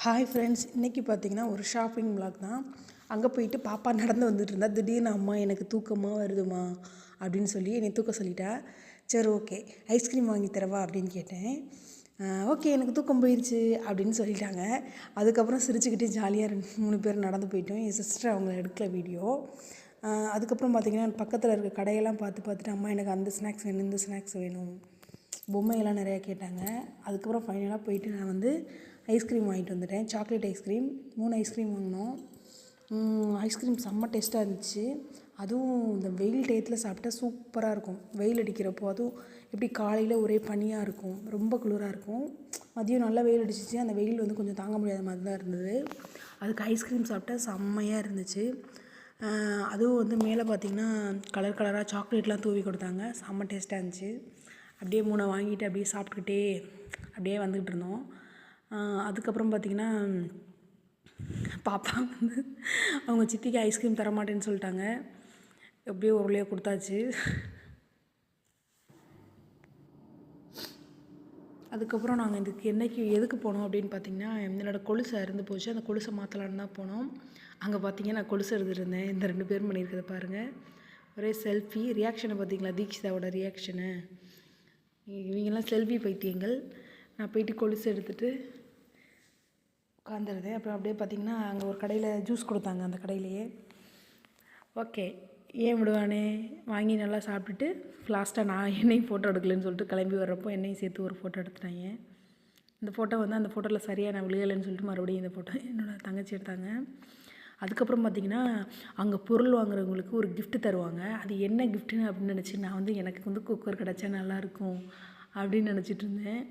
Hi friends, இன்றைக்கி பார்த்தீங்கன்னா ஒரு ஷாப்பிங் vlog தான். அங்கே போயிட்டு பாப்பா நடந்து வந்துட்டு இருந்தா, திடீர்னு அம்மா எனக்கு தூக்கமாக வருதுமா அப்படின்னு சொல்லி என்னை தூக்க சொல்லிட்டா. சரி, ஓகே, ஐஸ்கிரீம் வாங்கி தரவா அப்படின்னு கேட்டேன். ஓகே, எனக்கு தூக்கம் போயிடுச்சு அப்படின்னு சொல்லிட்டாங்க. அதுக்கப்புறம் சிரிச்சுக்கிட்டே ஜாலியாக 2-3 பேர் நடந்து போயிட்டோம். என் சிஸ்டர் அவங்க எடுக்கல வீடியோ. அதுக்கப்புறம் பார்த்திங்கன்னா பக்கத்தில் இருக்க கடையெல்லாம் பார்த்துட்டு அம்மா எனக்கு அந்த ஸ்நாக்ஸ் வேணும், இந்த ஸ்நாக்ஸ் வேணும், பொம்மையெல்லாம் நிறையா கேட்டாங்க. அதுக்கப்புறம் ஃபைனலாக போயிட்டு நான் வந்து ஐஸ்கிரீம் வாங்கிட்டு வந்துட்டேன். சாக்லேட் ஐஸ்கிரீம் 3 ஐஸ்கிரீம் வாங்கினோம். ஐஸ்கிரீம் செம்ம டேஸ்ட்டாக இருந்துச்சு. அதுவும் இந்த வெயில் டயத்தில் சாப்பிட்டா சூப்பராக இருக்கும். வெயில் அடிக்கிறப்போ அதுவும் எப்படி காலையில் ஒரே பனியாக இருக்கும், ரொம்ப குளிராக இருக்கும். மதியம் நல்லா வெயில் அடிச்சிச்சு. அந்த வெயில் வந்து கொஞ்சம் தாங்க முடியாத மாதிரி தான் இருந்தது. அதுக்கு ஐஸ்கிரீம் சாப்பிட்டா செம்மையாக இருந்துச்சு. அதுவும் வந்து மேலே பார்த்திங்கன்னா கலர் கலராக சாக்லேட்லாம் தூவி கொடுத்தாங்க. செம்ம டேஸ்ட்டாக இருந்துச்சு. அப்படியே 3 வாங்கிட்டு அப்படியே சாப்பிட்டுக்கிட்டே அப்படியே வந்துக்கிட்டு இருந்தோம். அதுக்கப்புறம் பார்த்திங்கன்னா பாப்பா வந்து அவங்க சித்திக்கு ஐஸ்கிரீம் தரமாட்டேன்னு சொல்லிட்டாங்க. எப்படியோ ஒரு வழியாக கொடுத்தாச்சு. அதுக்கப்புறம் நாங்கள் இதுக்கு எதுக்கு போனோம் அப்படின்னு பார்த்திங்கன்னா, என்னோடய கொலுசை இருந்து போச்சு. அந்த கொலுசை மாற்றலான்னு தான் போனோம். அங்கே பார்த்திங்கன்னா நான் கொலுசு எடுத்துகிட்டு இந்த 2 பேரும் பண்ணியிருக்கிறத பாருங்கள். ஒரே செல்ஃபி ரியாக்ஷனை பார்த்திங்களா, தீக்ஷிதாவோட ரியாக்ஷனு. இவங்கெல்லாம் செல்ஃபி பைத்தியங்கள். நான் போயிட்டு கொலுசு எடுத்துகிட்டு உட்காந்துருந்தேன். அப்புறம் அப்படியே பார்த்திங்கன்னா அங்கே ஒரு கடையில் ஜூஸ் கொடுத்தாங்க. அந்த கடையிலையே ஓகே, ஏன் விடுவானே வாங்கி நல்லா சாப்பிட்டுட்டு லாஸ்ட்டாக நான் என்னையும் ஃபோட்டோ எடுக்கலன்னு சொல்லிட்டு கிளம்பி வர்றப்போ என்னையும் சேர்த்து ஒரு ஃபோட்டோ எடுத்துட்டாங்க. இந்த ஃபோட்டோ வந்து அந்த ஃபோட்டோவில் சரியாக நான் விழுகலைன்னு சொல்லிட்டு மறுபடியும் இந்த ஃபோட்டோ என்னோடய தங்கச்சி எடுத்தாங்க. அதுக்கப்புறம் பார்த்திங்கன்னா அங்கே பொருள் வாங்குறவங்களுக்கு ஒரு கிஃப்ட் தருவாங்க. அது என்ன கிஃப்ட்டுன்னு அப்படின்னு நினச்சி நான் வந்து எனக்கு வந்து குக்கர் கிடச்சா நல்லாயிருக்கும் அப்படின்னு நினச்சிட்டு இருந்தேன்.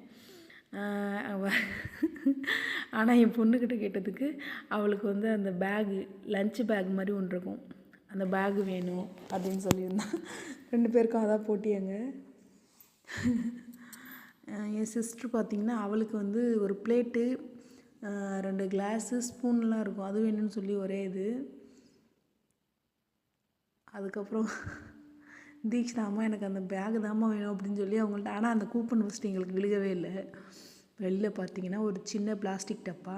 ஆனால் என் பொண்ணுக்கிட்ட கேட்டதுக்கு அவளுக்கு வந்து அந்த பேகு, லன்ச் பேக் மாதிரி ஒன்று இருக்கும், அந்த பேகு வேணும் அப்படின்னு சொல்லியிருந்தான். 2 பேருக்கும் அதான் போட்டியாங்க. என் சிஸ்டர் பார்த்திங்கன்னா அவளுக்கு வந்து ஒரு பிளேட்டு, 2 கிளாஸு, ஸ்பூன்லாம் இருக்கும், அது வேணும்னு சொல்லி ஒரே இது. அதுக்கப்புறம் தீக்ஷிதா அம்மா எனக்கு அந்த பேகு தாம்மா வேணும் அப்படின்னு சொல்லி அவங்கள்ட்ட. ஆனால் அந்த கூப்பன் ஃபஸ்ட்டு எங்களுக்கு விழுகவே இல்லை. வெளில பார்த்திங்கன்னா ஒரு சின்ன பிளாஸ்டிக் டப்பா.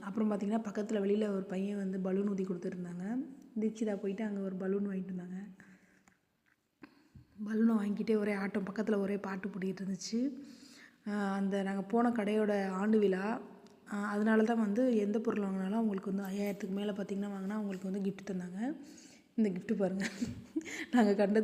அப்புறம் பார்த்திங்கன்னா பக்கத்தில் வெளியில் ஒரு பையன் வந்து பலூன் ஊதி கொடுத்துருந்தாங்க. தீக்ஷிதா போயிட்டு அங்கே ஒரு பலூன் வாங்கிட்டு வந்தாங்க. பலூனை வாங்கிக்கிட்டே ஒரே ஆட்டம், பக்கத்தில் ஒரே பாட்டு போட்டுக்கிட்டு இருந்துச்சு. அந்த நாங்கள் போன கடையோட ஆண்டு விழா. அதனால தான் வந்து எந்த பொருள் வாங்கினாலும் அவங்களுக்கு வந்து 5000க்கு மேலே பார்த்திங்கன்னா வாங்கினா அவங்களுக்கு வந்து கிஃப்ட் தந்தாங்க. இந்த கிஃப்ட்டு பாருங்கள். நாங்கள் கண்டது